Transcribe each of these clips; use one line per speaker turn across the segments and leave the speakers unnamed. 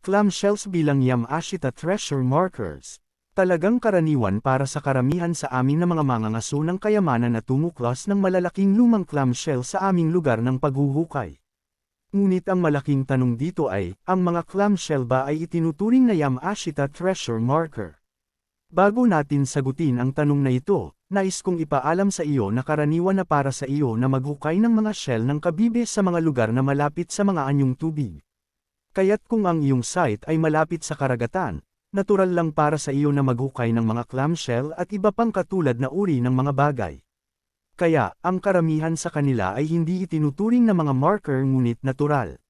Clamshells bilang Yamashita Treasure Markers. Talagang karaniwan para sa karamihan sa amin na mga mangangaso ng kayamanan na tumuklas ng malalaking lumang clamshell sa aming lugar ng paghuhukay. Ngunit ang malaking tanong dito ay, ang mga clamshell ba ay itinuturing na Yamashita Treasure Marker? Bago natin sagutin ang tanong na ito, nais kong ipaalam sa iyo na karaniwan na para sa iyo na maghukay ng mga shell ng kabibe sa mga lugar na malapit sa mga anyong tubig. Kaya't kung ang iyong site ay malapit sa karagatan, natural lang para sa iyo na maghukay ng mga clamshell at iba pang katulad na uri ng mga bagay. Kaya, ang karamihan sa kanila ay hindi itinuturing na mga marker ngunit natural.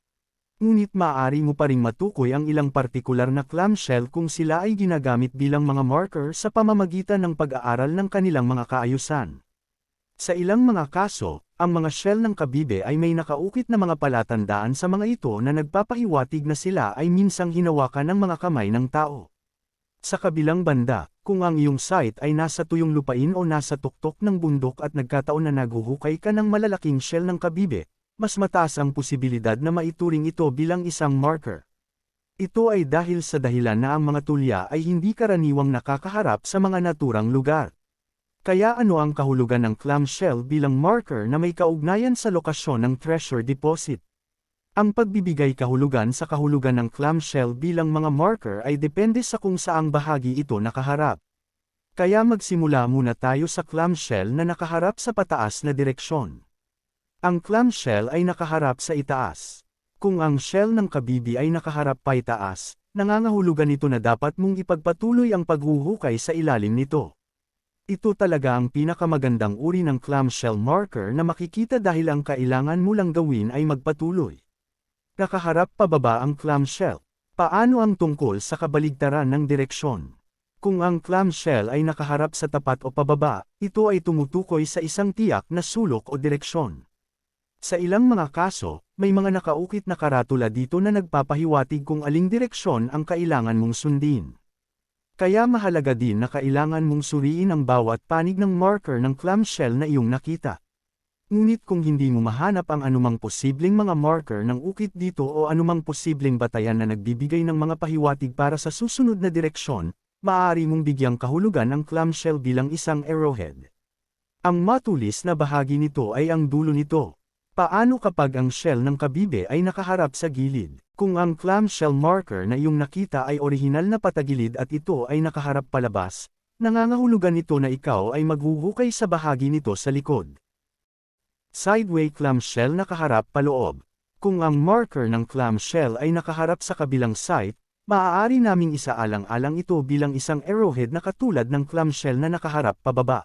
Ngunit maaari mo pa ring matukoy ang ilang partikular na clamshell kung sila ay ginagamit bilang mga marker sa pamamagitan ng pag-aaral ng kanilang mga kaayusan. Sa ilang mga kaso, ang mga shell ng kabibe ay may nakaukit na mga palatandaan sa mga ito na nagpapahiwatig na sila ay minsang hinawakan ng mga kamay ng tao. Sa kabilang banda, kung ang iyong site ay nasa tuyong lupain o nasa tuktok ng bundok at nagkataon na naghuhukay ka ng malalaking shell ng kabibe, mas mataas ang posibilidad na maituring ito bilang isang marker. Ito ay dahil sa dahilan na ang mga tulya ay hindi karaniwang nakakaharap sa mga naturang lugar. Kaya ano ang kahulugan ng clamshell bilang marker na may kaugnayan sa lokasyon ng treasure deposit? Ang pagbibigay kahulugan sa kahulugan ng clamshell bilang mga marker ay depende sa kung saang bahagi ito nakaharap. Kaya magsimula muna tayo sa clamshell na nakaharap sa pataas na direksyon. Ang clamshell ay nakaharap sa itaas. Kung ang shell ng kabibi ay nakaharap pa itaas, nangangahulugan ito na dapat mong ipagpatuloy ang paghuhukay sa ilalim nito. Ito talaga ang pinakamagandang uri ng clamshell marker na makikita dahil ang kailangan mo lang gawin ay magpatuloy. Nakaharap pababa ang clamshell. Paano ang tungkol sa kabaligtaran ng direksyon? Kung ang clamshell ay nakaharap sa tapat o pababa, ito ay tumutukoy sa isang tiyak na sulok o direksyon. Sa ilang mga kaso, may mga nakaukit na karatula dito na nagpapahiwatig kung aling direksyon ang kailangan mong sundin. Kaya mahalaga din na kailangan mong suriin ang bawat panig ng marker ng clamshell na iyong nakita. Ngunit kung hindi mo mahanap ang anumang posibleng mga marker ng ukit dito o anumang posibleng batayan na nagbibigay ng mga pahiwatig para sa susunod na direksyon, maaari mong bigyang kahulugan ang clamshell bilang isang arrowhead. Ang matulis na bahagi nito ay ang dulo nito. Paano kapag ang shell ng kabibe ay nakaharap sa gilid? Kung ang clamshell marker na iyong nakita ay orihinal na patagilid at ito ay nakaharap palabas, nangangahulugan ito na ikaw ay maghuhukay sa bahagi nito sa likod. Sideway clamshell nakaharap paloob. Kung ang marker ng clamshell ay nakaharap sa kabilang side, maaari naming isaalang-alang ito bilang isang arrowhead na katulad ng clamshell na nakaharap pababa.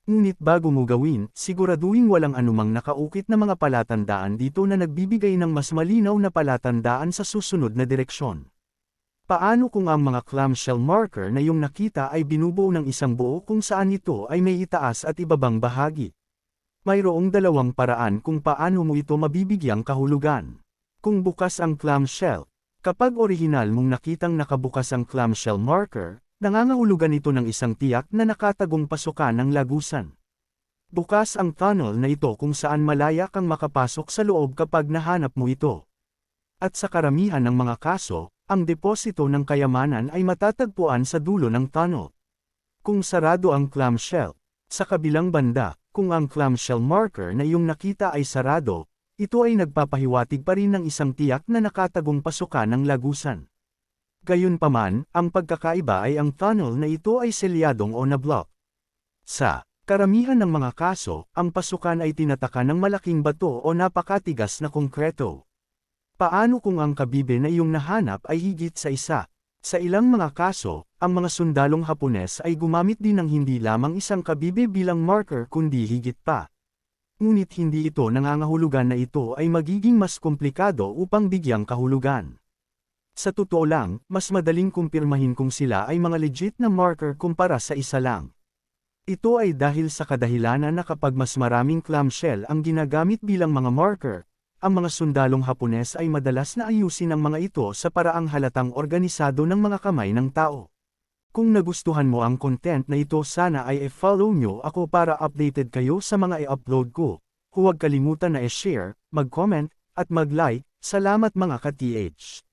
Ngunit bago mo gawin, siguraduhin walang anumang nakaukit na mga palatandaan dito na nagbibigay ng mas malinaw na palatandaan sa susunod na direksyon. Paano kung ang mga clamshell marker na iyong nakita ay binubuo ng isang buo kung saan ito ay may itaas at ibabang bahagi? Mayroong dalawang paraan kung paano mo ito mabibigyang kahulugan. Kung bukas ang clamshell, kapag orihinal mong nakitang nakabukas ang clamshell marker, nangangahulugan ito ng isang tiyak na nakatagong pasukan ng lagusan. Bukas ang tunnel na ito kung saan malaya kang makapasok sa loob kapag nahanap mo ito. At sa karamihan ng mga kaso, ang deposito ng kayamanan ay matatagpuan sa dulo ng tunnel. Kung sarado ang clamshell, sa kabilang banda, kung ang clamshell marker na iyong nakita ay sarado, ito ay nagpapahiwatig pa rin ng isang tiyak na nakatagong pasukan ng lagusan. Gayunpaman, ang pagkakaiba ay ang tunnel na ito ay selyadong o na-block. Sa karamihan ng mga kaso, ang pasukan ay tinataka ng malaking bato o napakatigas na konkreto. Paano kung ang kabibe na iyong nahanap ay higit sa isa? Sa ilang mga kaso, ang mga sundalong Hapones ay gumamit din ng hindi lamang isang kabibe bilang marker kundi higit pa. Ngunit hindi ito nangangahulugan na ito ay magiging mas komplikado upang bigyang kahulugan. Sa totoo lang, mas madaling kumpirmahin kung sila ay mga legit na marker kumpara sa isa lang. Ito ay dahil sa kadahilanan na kapag mas maraming clamshell ang ginagamit bilang mga marker, ang mga sundalong Hapones ay madalas na ayusin ang mga ito sa paraang halatang organisado ng mga kamay ng tao. Kung nagustuhan mo ang content na ito, sana ay i-follow nyo ako para updated kayo sa mga i-upload ko. Huwag kalimutan na i-share, mag-comment, at mag-like. Salamat mga ka-TH.